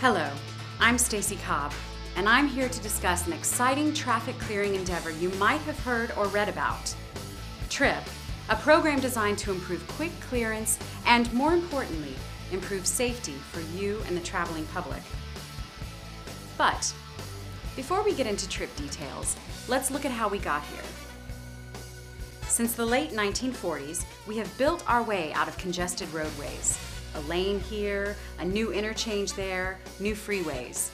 Hello, I'm Stacy Cobb, and I'm here to discuss an exciting traffic clearing endeavor you might have heard or read about. TRIP, a program designed to improve quick clearance and, more importantly, improve safety for you and the traveling public. But before we get into TRIP details, let's look at how we got here. Since the late 1940s, we have built our way out of congested roadways. A lane here, a new interchange there, new freeways.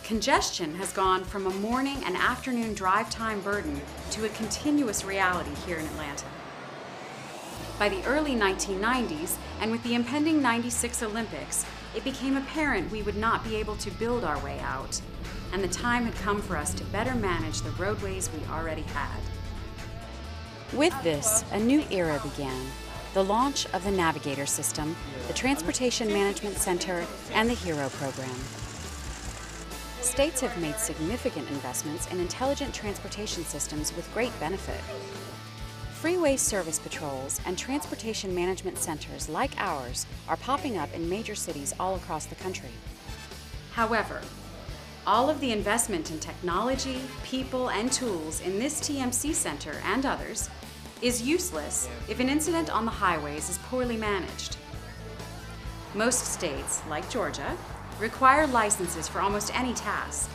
Congestion has gone from a morning and afternoon drive time burden to a continuous reality here in Atlanta. By the early 1990s, and with the impending '96 Olympics, it became apparent we would not be able to build our way out, and the time had come for us to better manage the roadways we already had. With this, a new era began. The launch of the Navigator system, the Transportation Management Center, and the HERO program. States have made significant investments in intelligent transportation systems with great benefit. Freeway service patrols and transportation management centers like ours are popping up in major cities all across the country. However, all of the investment in technology, people, and tools in this TMC center and others is useless if an incident on the highways is poorly managed. Most states, like Georgia, require licenses for almost any task.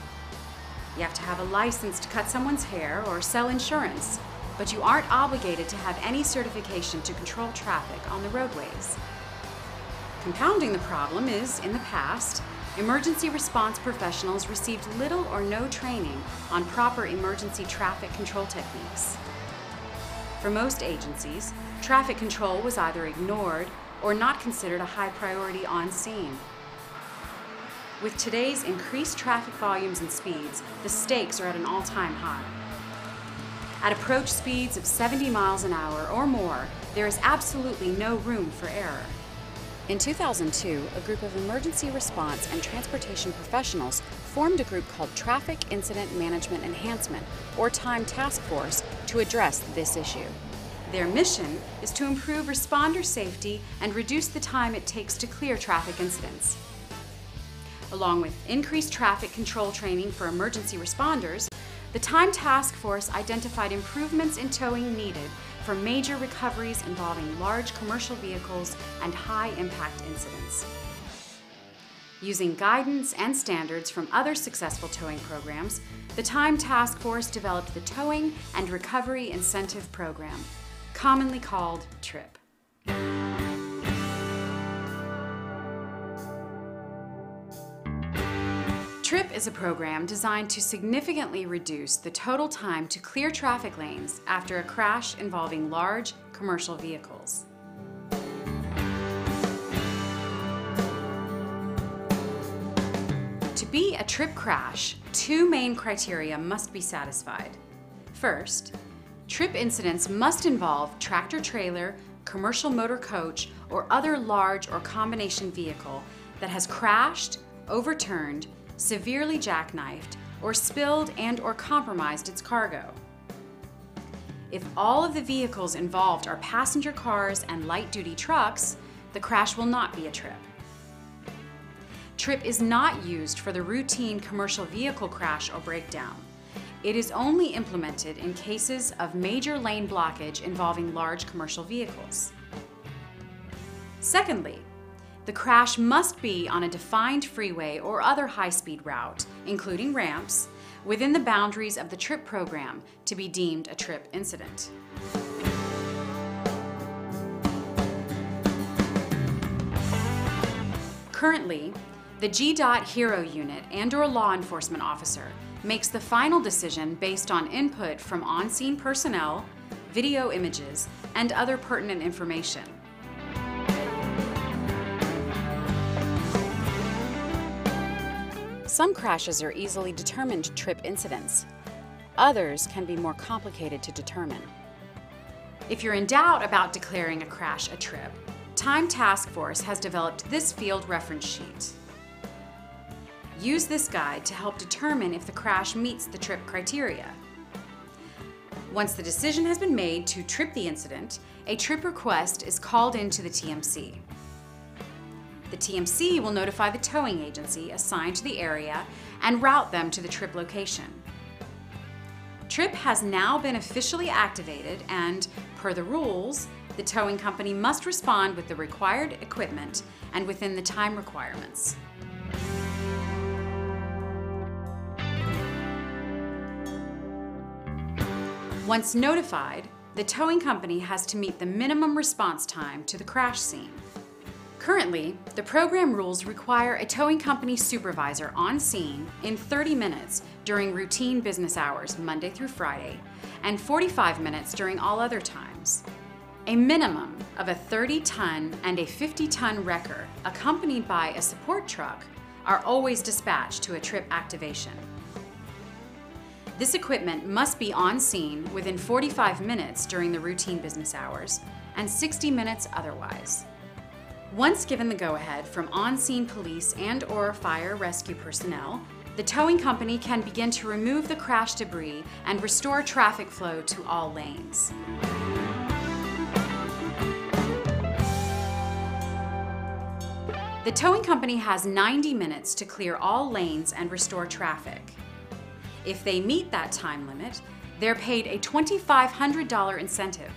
You have to have a license to cut someone's hair or sell insurance, but you aren't obligated to have any certification to control traffic on the roadways. Compounding the problem is, in the past, emergency response professionals received little or no training on proper emergency traffic control techniques. For most agencies, traffic control was either ignored or not considered a high priority on scene. With today's increased traffic volumes and speeds, the stakes are at an all-time high. At approach speeds of 70 miles an hour or more, there is absolutely no room for error. In 2002, a group of emergency response and transportation professionals formed a group called Traffic Incident Management Enhancement, or TIME Task Force, to address this issue. Their mission is to improve responder safety and reduce the time it takes to clear traffic incidents. Along with increased traffic control training for emergency responders, the TIME Task Force identified improvements in towing needed for major recoveries involving large commercial vehicles and high-impact incidents. Using guidance and standards from other successful towing programs, the TIME Task Force developed the Towing and Recovery Incentive Program, commonly called TRIP. TRIP is a program designed to significantly reduce the total time to clear traffic lanes after a crash involving large commercial vehicles. To be a TRIP crash, two main criteria must be satisfied. First, TRIP incidents must involve tractor-trailer, commercial motor coach, or other large or combination vehicle that has crashed, overturned, severely jackknifed, or spilled and/or compromised its cargo. If all of the vehicles involved are passenger cars and light-duty trucks, the crash will not be a TRIP. TRIP is not used for the routine commercial vehicle crash or breakdown. It is only implemented in cases of major lane blockage involving large commercial vehicles. Secondly, the crash must be on a defined freeway or other high-speed route, including ramps, within the boundaries of the TRIP program to be deemed a TRIP incident. Currently, the GDOT HERO unit and/or law enforcement officer makes the final decision based on input from on-scene personnel, video images, and other pertinent information. Some crashes are easily determined TRIP incidents. Others can be more complicated to determine. If you're in doubt about declaring a crash a TRIP, TIME Task Force has developed this field reference sheet. Use this guide to help determine if the crash meets the TRIP criteria. Once the decision has been made to TRIP the incident, a TRIP request is called into the TMC. The TMC will notify the towing agency assigned to the area and route them to the TRIP location. TRIP has now been officially activated and, per the rules, the towing company must respond with the required equipment and within the time requirements. Once notified, the towing company has to meet the minimum response time to the crash scene. Currently, the program rules require a towing company supervisor on scene in 30 minutes during routine business hours, Monday through Friday, and 45 minutes during all other times. A minimum of a 30-ton and a 50-ton wrecker, accompanied by a support truck, are always dispatched to a TRIP activation. This equipment must be on scene within 45 minutes during the routine business hours and 60 minutes otherwise. Once given the go-ahead from on-scene police and/or fire rescue personnel, the towing company can begin to remove the crash debris and restore traffic flow to all lanes. The towing company has 90 minutes to clear all lanes and restore traffic. If they meet that time limit, they're paid a $2,500 incentive.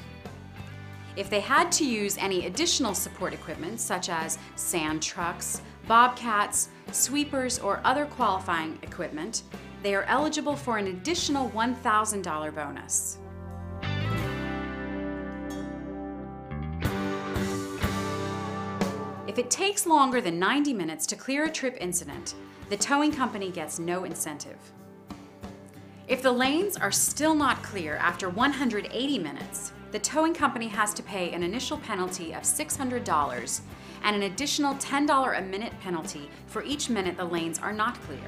If they had to use any additional support equipment, such as sand trucks, bobcats, sweepers, or other qualifying equipment, they are eligible for an additional $1,000 bonus. If it takes longer than 90 minutes to clear a TRIP incident, the towing company gets no incentive. If the lanes are still not clear after 180 minutes, the towing company has to pay an initial penalty of $600 and an additional $10 a minute penalty for each minute the lanes are not clear.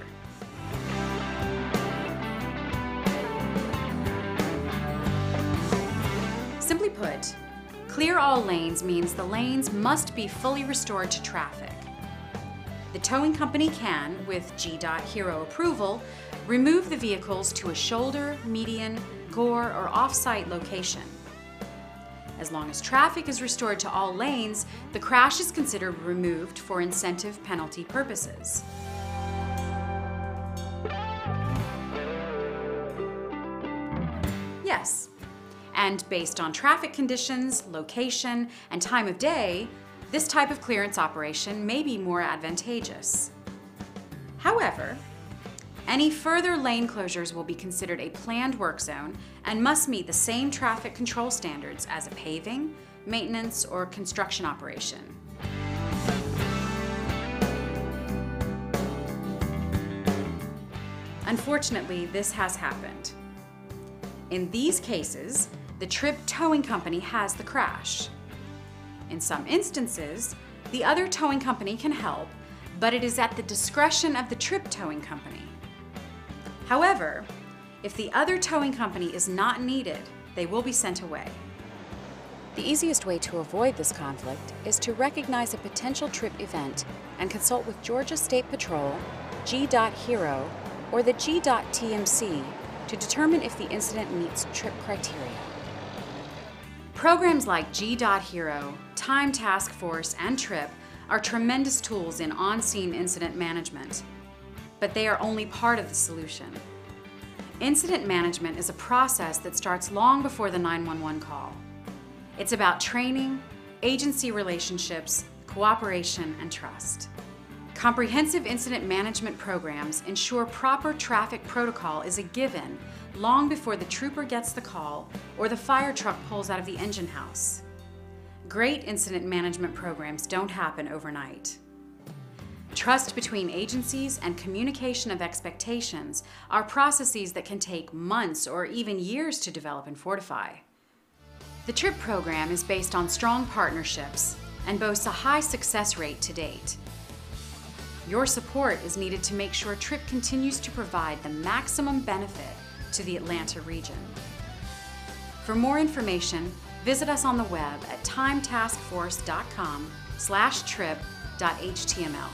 Simply put, clear all lanes means the lanes must be fully restored to traffic. The towing company can, with G.Hero approval, remove the vehicles to a shoulder, median, gore, or off-site location. As long as traffic is restored to all lanes, the crash is considered removed for incentive penalty purposes. Yes, and based on traffic conditions, location, and time of day, this type of clearance operation may be more advantageous. However, any further lane closures will be considered a planned work zone and must meet the same traffic control standards as a paving, maintenance, or construction operation. Unfortunately, this has happened. In these cases, the TRIP towing company has the crash. In some instances, the other towing company can help, but it is at the discretion of the TRIP towing company. However, if the other towing company is not needed, they will be sent away. The easiest way to avoid this conflict is to recognize a potential TRIP event and consult with Georgia State Patrol, G.Hero, or the G.TMC to determine if the incident meets TRIP criteria. Programs like G.Hero, Time Task Force, and TRIP are tremendous tools in on-scene incident management. But they are only part of the solution. Incident management is a process that starts long before the 911 call. It's about training, agency relationships, cooperation, and trust. Comprehensive incident management programs ensure proper traffic protocol is a given long before the trooper gets the call or the fire truck pulls out of the engine house. Great incident management programs don't happen overnight. Trust between agencies and communication of expectations are processes that can take months or even years to develop and fortify. The TRIP program is based on strong partnerships and boasts a high success rate to date. Your support is needed to make sure TRIP continues to provide the maximum benefit to the Atlanta region. For more information, visit us on the web at timetaskforce.com/trip.html.